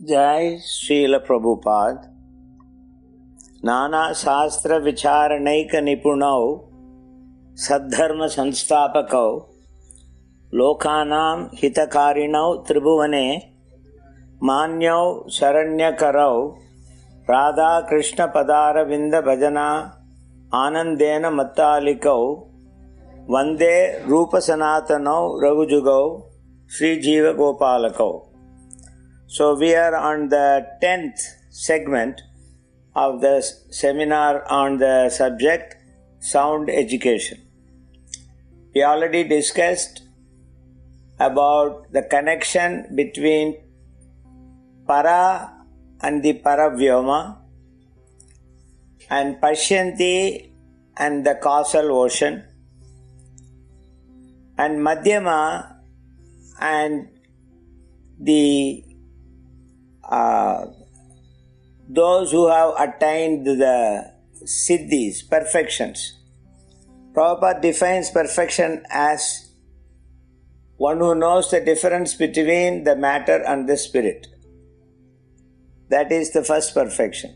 Jai Srila Prabhupada. Nana Shastra Vicharanaika Nipunau Saddharma Sanstapakau Lokanam Hitakarinau Tribhuvane Manyau Sharanyakarau Radha Krishna Padara Vinda Bhajana Anandena Mattalikau Vande Rupa Sanatanau Raghujugau Sri Jiva Gopalakau. So we are on the 10th segment of the seminar on the subject Sound Education. We already discussed about the connection between Para and the Paravyoma and Pashyanti and the causal ocean and Madhyama and the those who have attained the siddhis, perfections. Prabhupada defines perfection as one who knows the difference between the matter and the spirit. That is the first perfection.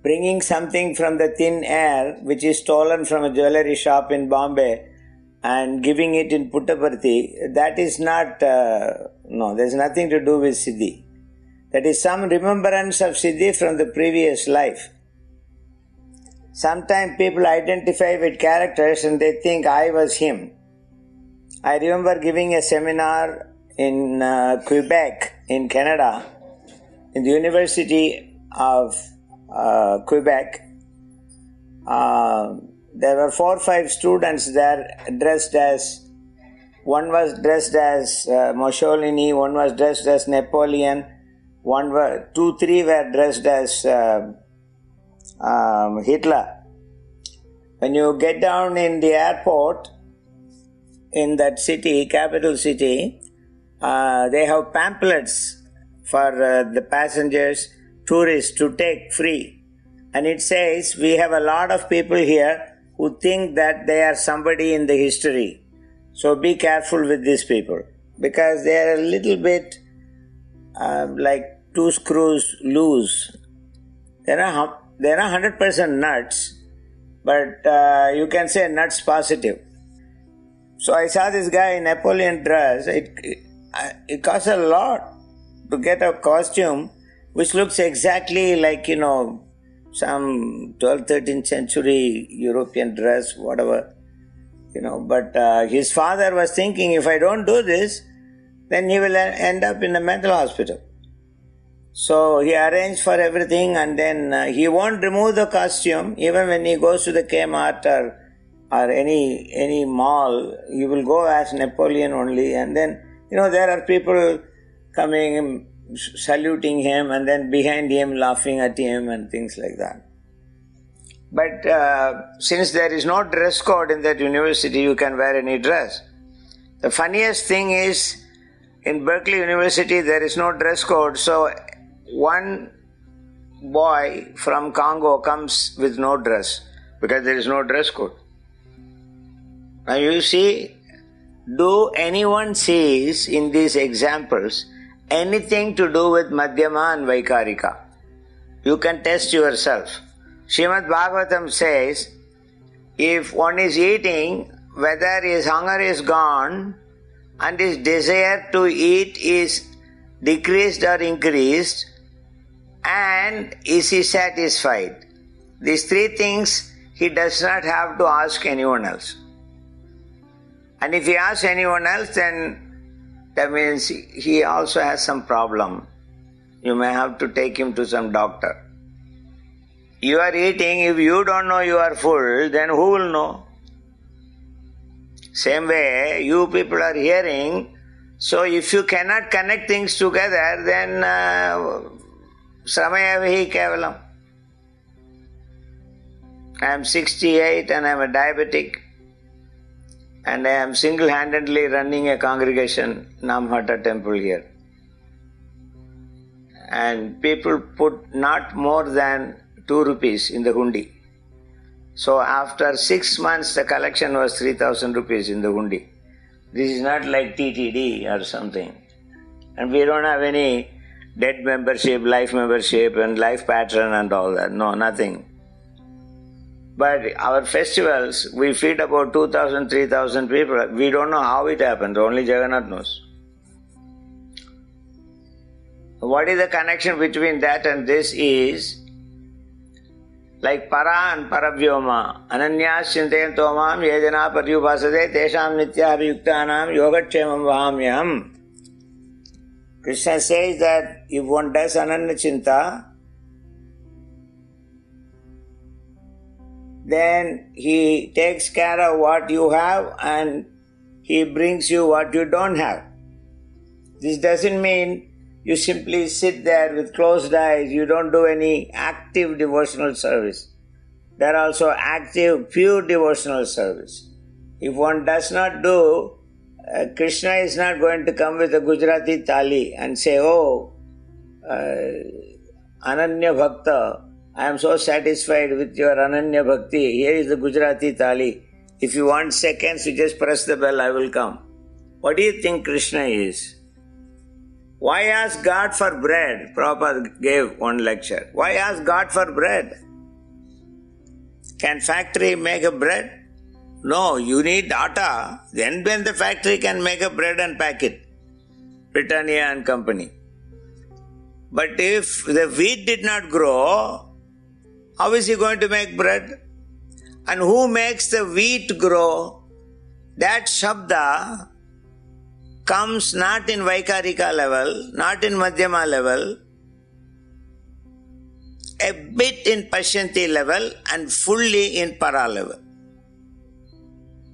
Bringing something from the thin air which is stolen from a jewelry shop in Bombay and giving it in Puttaparthi, that is not, there's nothing to do with siddhi. That is some remembrance of siddhi from the previous life. Sometimes people identify with characters and they think I was him. I remember giving a seminar in Quebec in Canada, in the University of Quebec. There were 4 or 5 students there dressed as, one was dressed as Mussolini, one was dressed as Napoleon, 2, 3 were dressed as Hitler. When you get down in the airport, in that city, capital city, they have pamphlets for the passengers, tourists to take free. And it says, we have a lot of people here who think that they are somebody in the history. So be careful with these people, because they are a little bit like 2 screws loose. They're not 100% nuts, but you can say nuts positive. So I saw this guy in Napoleon dress. It costs a lot to get a costume which looks exactly like, some 12th, 13th century European dress, whatever. But his father was thinking, if I don't do this, then he will end up in a mental hospital. So he arranged for everything, and then he won't remove the costume. Even when he goes to the Kmart or any mall, he will go as Napoleon only. And then, there are people coming, saluting him, and then behind him laughing at him and things like that. But since there is no dress code in that university, you can wear any dress. The funniest thing is, in Berkeley University, there is no dress code. So one boy from Congo comes with no dress because there is no dress code. Now you see, do anyone sees in these examples anything to do with Madhyama and Vaikarika? You can test yourself. Srimad Bhagavatam says, if one is eating, whether his hunger is gone and his desire to eat is decreased or increased, and is he satisfied? These 3 things he does not have to ask anyone else. And if he asks anyone else, then that means he also has some problem. You may have to take him to some doctor. You are eating, if you don't know you are full, then who will know? Same way, you people are hearing, so if you cannot connect things together, then Sramaya Vihi Kevalam. I am 68 and I am a diabetic, and I am single-handedly running a congregation, Namhata temple here. And people put not more than 2 rupees in the hundi. So after 6 months, the collection was 3,000 rupees in the hundi. This is not like TTD or something. And we don't have any dead membership, life membership and life pattern and all that. No, nothing. But our festivals, we feed about 2,000, 3,000 people. We don't know how it happens. Only Jagannath knows. What is the connection between that and this is like para and paravyoma. Ananyas chintayanto mam yejana paryupasade tesham nityabhiyuktanam yogatchemam vahamyam. Krishna says that if one does ananya chinta, then he takes care of what you have and he brings you what you don't have. This doesn't mean you simply sit there with closed eyes, you don't do any active devotional service. There are also active, pure devotional service. If one does not do, Krishna is not going to come with a Gujarati thali and say, oh, Ananya Bhakta, I am so satisfied with your Ananya Bhakti. Here is the Gujarati thali. If you want seconds, you just press the bell, I will come. What do you think Krishna is? Why ask God for bread? Prabhupada gave one lecture. Why ask God for bread? Can factory make a bread? No, you need atta. Then when the factory can make a bread and pack it. Britannia and company. But if the wheat did not grow, how is he going to make bread? And who makes the wheat grow? That Shabda comes not in Vaikarika level, not in Madhyama level, a bit in Pashyanti level and fully in Para level.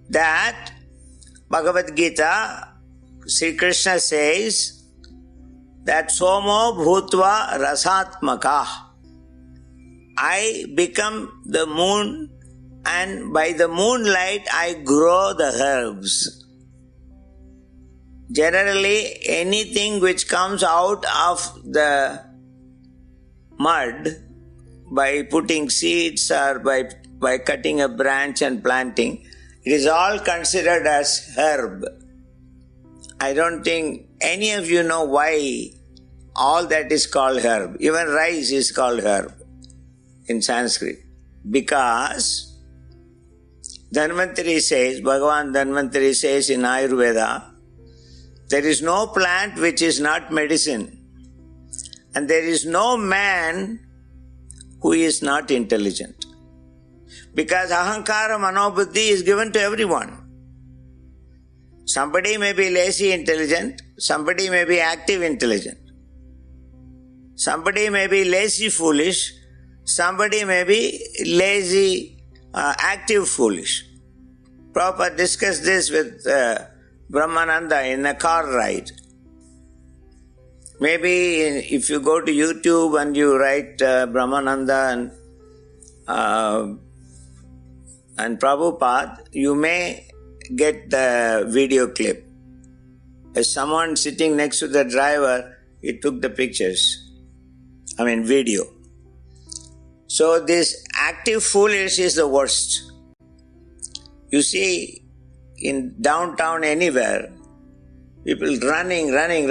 That Bhagavad Gita, Sri Krishna says that Somo Bhutva Rasatmaka. I become the moon and by the moonlight I grow the herbs. Generally, anything which comes out of the mud by putting seeds or by cutting a branch and planting, it is all considered as herb. I don't think any of you know why all that is called herb. Even rice is called herb in Sanskrit. Because Dhanvantari says, Bhagavan Dhanvantari says in Ayurveda, there is no plant which is not medicine. And there is no man who is not intelligent. Because ahankara manobuddhi is given to everyone. Somebody may be lazy intelligent, somebody may be active intelligent. Somebody may be lazy foolish, somebody may be lazy active foolish. Prabhupada discussed this with Brahmananda in a car ride. Maybe if you go to YouTube and you write Brahmananda and Prabhupada, you may get the video clip. As someone sitting next to the driver, he took the pictures. Video. So this active foolish is the worst. You see, in downtown anywhere, people running like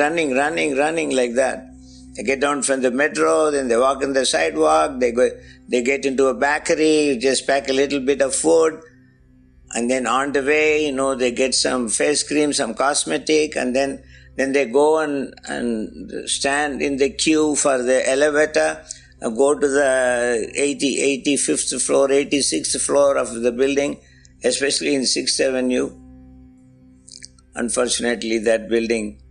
that. They get down from the metro, then they walk on the sidewalk, they get into a bakery, just pack a little bit of food, and then on the way, they get some face cream, some cosmetic, and then they go and stand in the queue for the elevator, go to the 85th floor, 86th floor of the building, especially in 6th Avenue. Unfortunately, that building,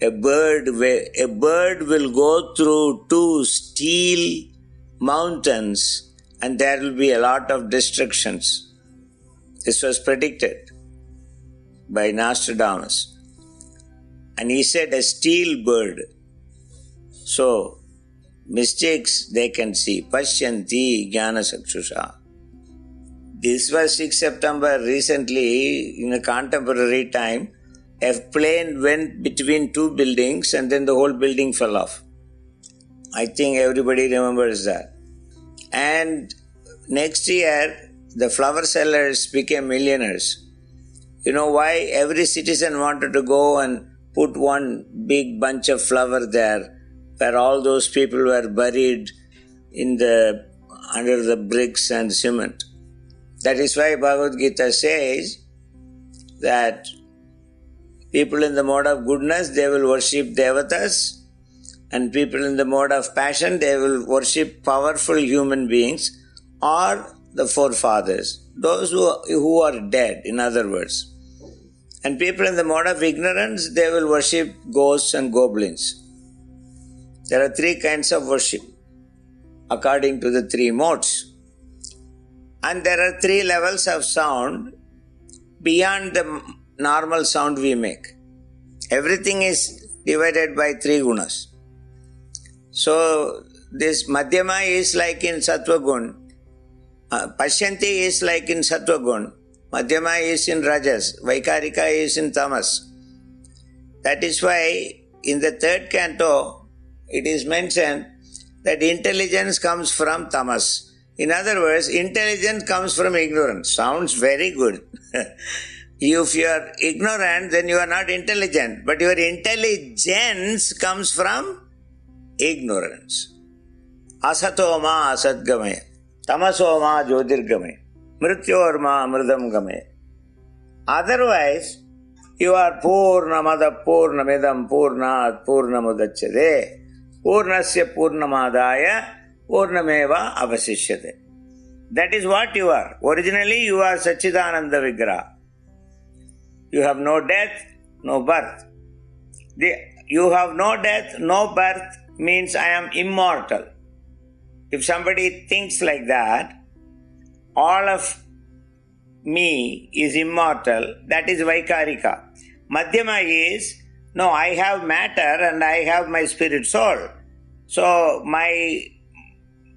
a bird will go through 2 steel mountains and there will be a lot of destructions. This was predicted by Nostradamus. And he said a steel bird. So, mistakes they can see. Pashyanti jnana sakshusha. This was 6 September recently, in a contemporary time, a plane went between 2 buildings and then the whole building fell off. I think everybody remembers that. And next year, the flower sellers became millionaires. You know why? Every citizen wanted to go and put one big bunch of flower there where all those people were buried under the bricks and cement. That is why Bhagavad Gita says that people in the mode of goodness, they will worship devatas, and people in the mode of passion, they will worship powerful human beings or the forefathers, those who are dead, in other words. And people in the mode of ignorance, they will worship ghosts and goblins. There are three kinds of worship according to the three modes. And there are three levels of sound beyond the normal sound we make. Everything is divided by three gunas. So this Madhyama is like in Sattva Gun, Pashyanti is like in Sattva Gun, Madhyama is in Rajas, Vaikarika is in Tamas. That is why in the third canto it is mentioned that intelligence comes from Tamas. In other words, intelligence comes from ignorance. Sounds very good. If you are ignorant, then you are not intelligent. But your intelligence comes from ignorance. Asato ma asatgamaya, tamaso ma jyotirgamaya, mrityor ma amridam gamaya. Otherwise, you are purnamada purnamidam purnat purnamudachyate purnasya purnamadaya purnameva avasishyate. That is what you are. Originally, you are Satchidananda Vigraha. You have no death, no birth. You have no death, no birth means I am immortal. If somebody thinks like that, all of me is immortal, that is Vaikarika. Madhyama is, no, I have matter and I have my spirit soul. So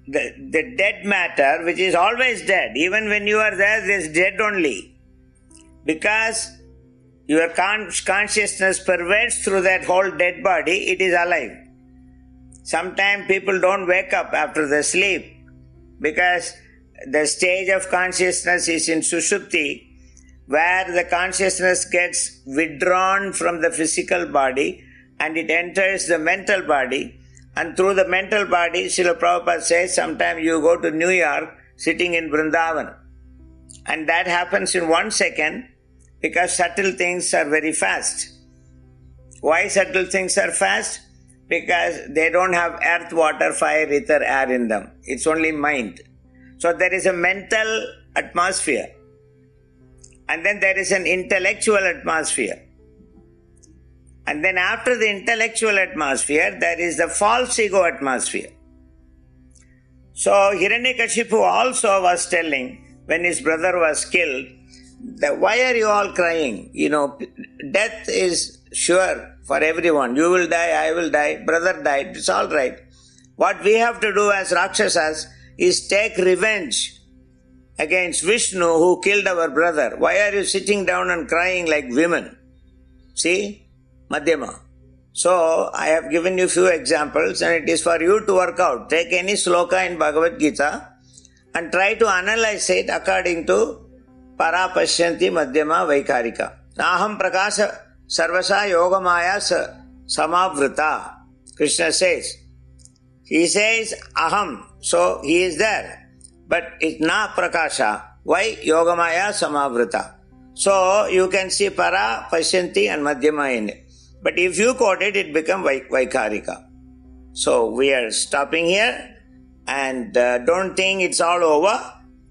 the dead matter, which is always dead, even when you are there is dead only. Because your consciousness pervades through that whole dead body, it is alive. Sometimes people don't wake up after the sleep because the stage of consciousness is in Sushupti, where the consciousness gets withdrawn from the physical body and it enters the mental body. And through the mental body, Srila Prabhupada says, sometimes you go to New York sitting in Vrindavan. And that happens in 1 second because subtle things are very fast. Why subtle things are fast? Because they don't have earth, water, fire, ether, air in them. It's only mind. So there is a mental atmosphere. And then there is an intellectual atmosphere. And then after the intellectual atmosphere, there is the false ego atmosphere. So Hiranyakashipu also was telling, when his brother was killed, that why are you all crying? Death is sure for everyone. You will die, I will die, brother died, it's all right. What we have to do as Rakshasas is take revenge against Vishnu who killed our brother. Why are you sitting down and crying like women? See? Madhyama. So, I have given you few examples and it is for you to work out. Take any sloka in Bhagavad Gita and try to analyze it according to Para Pashyanti Madhyama Vaikarika. Naham Prakasa Sarvasa Yogamaya Samavrita. Krishna says. He says Aham. So, he is there. But it's Na Prakasha. Why? Yogamaya Samavrita. So, you can see Para, Pashyanti and Madhyama in it. But if you quote it, it becomes Vaikarika. So, we are stopping here and don't think it's all over.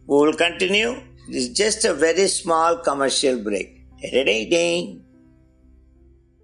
We will continue. This is just a very small commercial break. Ding.